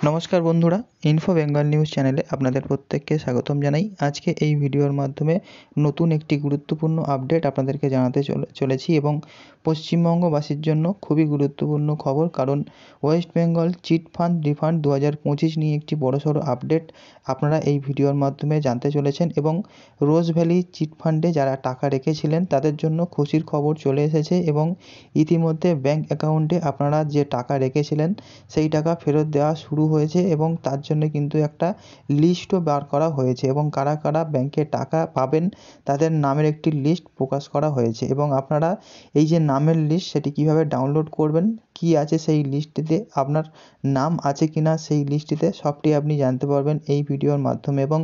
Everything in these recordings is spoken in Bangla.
নমস্কার বন্ধুরা, ইনফো বেঙ্গল নিউজ চ্যানেলে আপনাদের প্রত্যেককে স্বাগতম জানাই। আজকে এই ভিডিওর মাধ্যমে নতুন একটি গুরুত্বপূর্ণ আপডেট আপনাদেরকে জানাতে চলেছি এবং পশ্চিমবঙ্গবাসীর জন্য খুবই গুরুত্বপূর্ণ খবর, কারণ West Bengal chit fund refund 2025 নিয়ে একটি বড়সড় আপডেট আপনারা এই ভিডিওর মাধ্যমে জানতে চলেছেন এবং রোজ ভ্যালি চিট ফান্ডে যারা টাকা রেখেছিলেন তাদের জন্য খুশির খবর চলে এসেছে এবং ইতিমধ্যে ব্যাঙ্ক অ্যাকাউন্টে আপনারা যে টাকা রেখেছিলেন সেই টাকা ফেরত দেওয়া শুরু হয়েছে এবং তার জন্য কিন্তু একটা লিস্টও বার করা হয়েছে এবং কারা কারা ব্যাংকে টাকা পাবেন তাদের নামের একটি লিস্ট প্রকাশ করা হয়েছে এবং আপনারা এই যে নামের লিস্ট সেটি কিভাবে ডাউনলোড করবেন, কি আছে সেই লিস্টটিতে, আপনার নাম আছে কিনা সেই লিস্টটিতে, সবটি আপনি জানতে পারবেন এই ভিডিওর মাধ্যমে এবং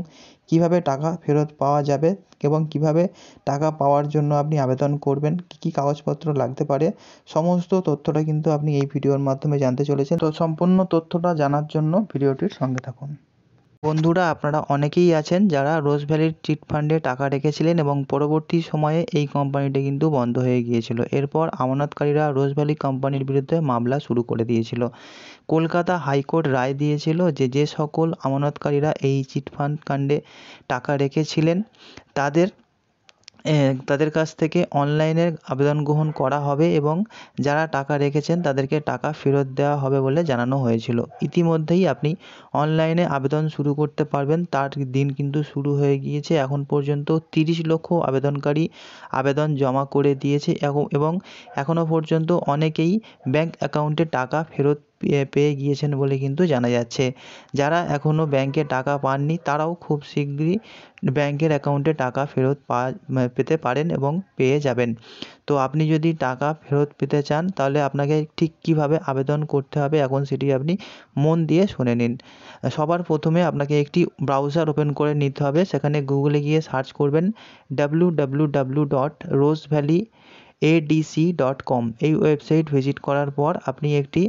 কিভাবে টাকা ফেরত পাওয়া যাবে এবং কিভাবে টাকা পাওয়ার জন্য আপনি আবেদন করবেন, কী কী কাগজপত্র লাগতে পারে, সমস্ত তথ্যটা কিন্তু আপনি এই ভিডিওর মাধ্যমে জানতে চলেছেন। তো সম্পূর্ণ তথ্যটা জানার জন্য ভিডিওটির সঙ্গে থাকুন। বন্ধুরা, আপনারা অনেকেই আছেন যারা রোজ ভ্যালির চিট ফান্ডে টাকা রেখেছিলেন এবং পরবর্তী সময়ে এই কোম্পানিটি কিন্তু বন্ধ হয়ে গিয়েছিল। এরপর আমানতকারীরা রোজ ভ্যালি কোম্পানির বিরুদ্ধে মামলা শুরু করে দিয়েছিল। কলকাতা হাইকোর্ট রায় দিয়েছিল যে সকল আমানতকারীরা এই চিট ফান্ড কাণ্ডে টাকা রেখেছিলেন তাদের কাছ থেকে অনলাইনে আবেদন গ্রহণ করা হবে এবং যারা টাকা রেখেছেন তাদেরকে টাকা ফেরত দেওয়া হবে বলে জানানো হয়েছিল। ইতিমধ্যেই আপনি অনলাইনে আবেদন শুরু করতে পারবেন, তার দিন কিন্তু শুরু হয়ে গিয়েছে। এখন পর্যন্ত 30 লক্ষ আবেদনকারী আবেদন জমা করে দিয়েছে এবং এখনও পর্যন্ত অনেকেই ব্যাঙ্ক অ্যাকাউন্টে টাকা ফেরত পেয়ে গিয়েছেন বলে কিন্তু জানা যাচ্ছে। যারা এখনও ব্যাংকে টাকা পাননি তারাও খুব শীঘ্রই ব্যাংকের অ্যাকাউন্টে টাকা ফেরত পেতে পারেন এবং পেয়ে যাবেন। তো আপনি যদি টাকা ফেরত পেতে চান তাহলে আপনাকে ঠিক কীভাবে আবেদন করতে হবে এখন সেটি আপনি মন দিয়ে শুনে নিন। সবার প্রথমে আপনাকে একটি ব্রাউজার ওপেন করে নিতে হবে। সেখানে গুগলে গিয়ে সার্চ করবেন www.rosevallyadc.com। এই ওয়েবসাইট ভিজিট করার পর আপনি একটি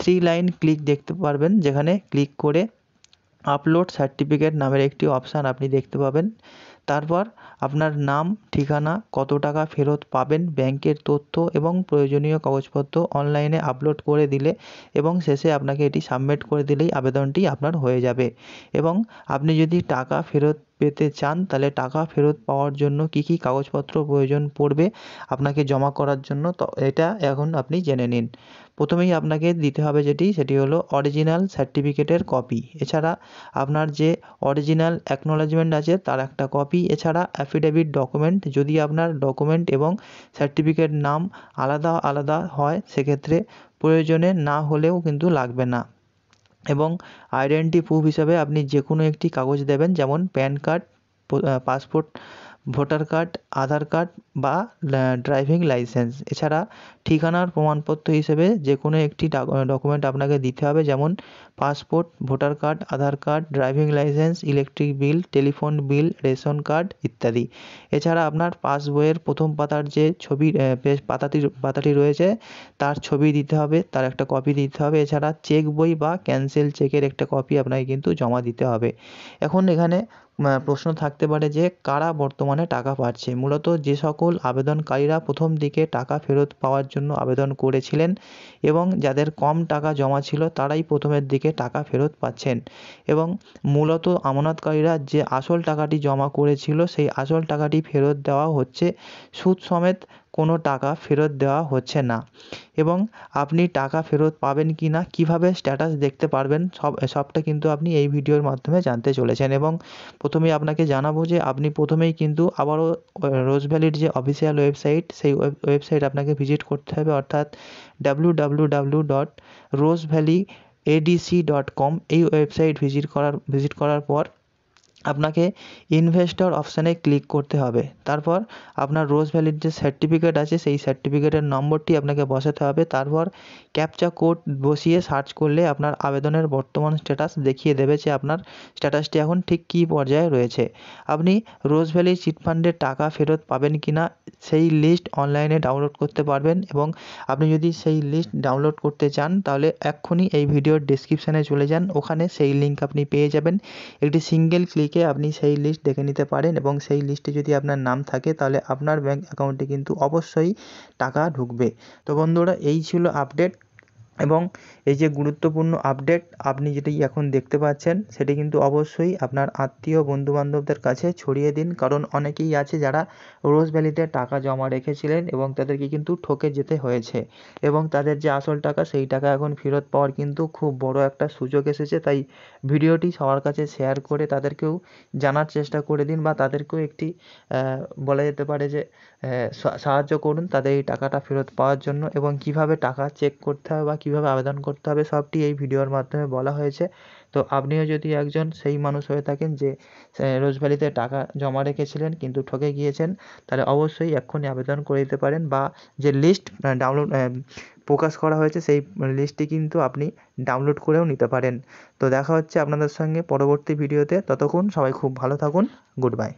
3 লাইন ক্লিক দেখতে পারবেন, যেখানে ক্লিক করে আপলোড সার্টিফিকেট নামের একটি অপশান আপনি দেখতে পাবেন। তারপর আপনার নাম, ঠিকানা, কত টাকা ফেরত পাবেন, ব্যাংকের তথ্য এবং প্রয়োজনীয় কাগজপত্র অনলাইনে আপলোড করে দিলে এবং শেষে আপনাকে এটি সাবমিট করে দিলেই আবেদনটি আপনার হয়ে যাবে। এবং আপনি যদি টাকা ফেরত পেতে চান তাহলে টাকা ফেরত পাওয়ার জন্য কী কী কাগজপত্র প্রয়োজন পড়বে আপনাকে জমা করার জন্য, তো এটা এখন আপনি জেনে নিন। প্রথমেই আপনাকে দিতে হবে সেটি হলো অরিজিনাল সার্টিফিকেটের কপি। এছাড়া আপনার যে অরিজিনাল অ্যাকনোলেজমেন্ট আছে তার একটা কপি। এছাড়া অ্যাফিডেভিট ডকুমেন্ট, যদি আপনার ডকুমেন্ট এবং সার্টিফিকেট নাম আলাদা আলাদা হয় সেক্ষেত্রে প্রয়োজনে না হলেও কিন্তু লাগবে না। এবং আইডেন্টি প্রুফ হিসাবে আপনি যে কোনো একটি কাগজ দেবেন, যেমন PAN card, passport, voter card, Aadhaar card বা ড্রাইভিং লাইসেন্স। এছাড়া ঠিকানার প্রমাণপত্র হিসেবে যে কোনো একটি ডকুমেন্ট আপনাকে দিতে হবে, যেমন passport, voter card, Aadhaar card, driving licence, electric bill, telephone bill, ration card ইত্যাদি। এছাড়া আপনার পাসবইয়ের প্রথম পাতার যে ছবি পাতাটি রয়েছে তার ছবি দিতে হবে, তার একটা কপি দিতে হবে। এছাড়া চেক বই বা ক্যান্সেল চেকের একটা কপি আপনাকে কিন্তু জমা দিতে হবে। এখন এখানে প্রশ্ন থাকতে পারে যে কারা বর্তমানে টাকা পাচ্ছে। মূলত যে সকল আবেদনকারীরা প্রথম দিকে টাকা ফেরত পাওয়ার জন্য আবেদন করেছিলেন এবং যাদের কম টাকা জমা ছিল তারাই প্রথমের দিকে টাকা ফেরত পাচ্ছেন এবং মূলত আমানতকারীরা যে আসল টাকাটি জমা করেছিল সেই আসল টাকাটি ফেরত দেওয়া হচ্ছে, সুদ সমেত কোনো টাকা ফেরত দেওয়া হচ্ছে না। এবং আপনি টাকা ফেরত পাবেন কি না, কীভাবে স্ট্যাটাস দেখতে পারবেন, সবটা কিন্তু আপনি এই ভিডিওর মাধ্যমে জানতে চলেছেন। এবং প্রথমেই আপনাকে জানাবো যে আপনি প্রথমেই কিন্তু আবারও রোজ ভ্যালির যে অফিসিয়াল ওয়েবসাইট সেই ওয়েবসাইট আপনাকে ভিজিট করতে হবে, অর্থাৎ www.rosevallyadc.com। এই ওয়েবসাইট ভিজিট করার পর আপনাকে ইনভেস্টর অপশানে ক্লিক করতে হবে। তারপর আপনার রোজ ভ্যালির যে সার্টিফিকেট আছে সেই সার্টিফিকেটের নম্বরটি আপনাকে বসাতে হবে। তারপর ক্যাপচা কোড বসিয়ে সার্চ করলে আপনার আবেদনের বর্তমান স্ট্যাটাস দেখিয়ে দেবে যে আপনার স্ট্যাটাসটি এখন ঠিক কী পর্যায়ে রয়েছে। আপনি রোজ ভ্যালি চিট ফান্ডের টাকা ফেরত পাবেন কি না সেই লিস্ট অনলাইনে ডাউনলোড করতে পারবেন এবং আপনি যদি সেই লিস্ট ডাউনলোড করতে চান তাহলে এক্ষুনি এই ভিডিওর ডেসক্রিপশানে চলে যান, ওখানে সেই লিঙ্ক আপনি পেয়ে যাবেন। একটি সিঙ্গেল ক্লিকে আপনি সেই লিস্ট দেখে নিতে পারেন এবং সেই লিস্টে যদি আপনার নাম থাকে তাহলে আপনার ব্যাঙ্ক অ্যাকাউন্টে কিন্তু অবশ্যই টাকা ঢুকবে। তো বন্ধুরা, এই ছিল আপডেট। এবং এই যে গুরুত্বপূর্ণ আপডেট আপনি যেটি এখন দেখতে পাচ্ছেন সেটি কিন্তু অবশ্যই আপনার আত্মীয় বন্ধুবান্ধবদের কাছে ছড়িয়ে দিন, কারণ অনেকেই আছে যারা রোজ ভ্যালিতে টাকা জমা রেখেছিলেন এবং তাদেরকে কিন্তু ঠকে যেতে হয়েছে, এবং তাদের যে আসল টাকা সেই টাকা এখন ফেরত পাওয়ার কিন্তু খুব বড় একটা সুযোগ এসেছে। তাই ভিডিওটি সবার কাছে শেয়ার করে তাদেরকেও জানার চেষ্টা করে দিন, বা তাদেরকেও একটি বলা যেতে পারে যে সাহায্য করুন তাদের এই টাকাটা ফেরত পাওয়ার জন্য, এবং কিভাবে টাকা চেক করতে হবে বা কিভাবে আবেদন করতে হবে সবটি এই ভিডিওর মাধ্যমে বলা হয়েছে। তো আপনিও যদি একজন সেই মানুষ হয়ে থাকেন যে রোজ ভ্যালিতে টাকা জমা রেখেছিলেন কিন্তু ঠকে গিয়েছেন, তাহলে অবশ্যই এক্ষুনি আবেদন করে দিতে পারেন, বা যে লিস্ট ডাউনলোড প্রকাশ করা হয়েছে সেই লিস্টটি কিন্তু আপনি ডাউনলোড করেও নিতে পারেন। তো দেখা হচ্ছে আপনাদের সঙ্গে পরবর্তী ভিডিওতে, ততক্ষণ সবাই খুব ভালো থাকুন। Good bye.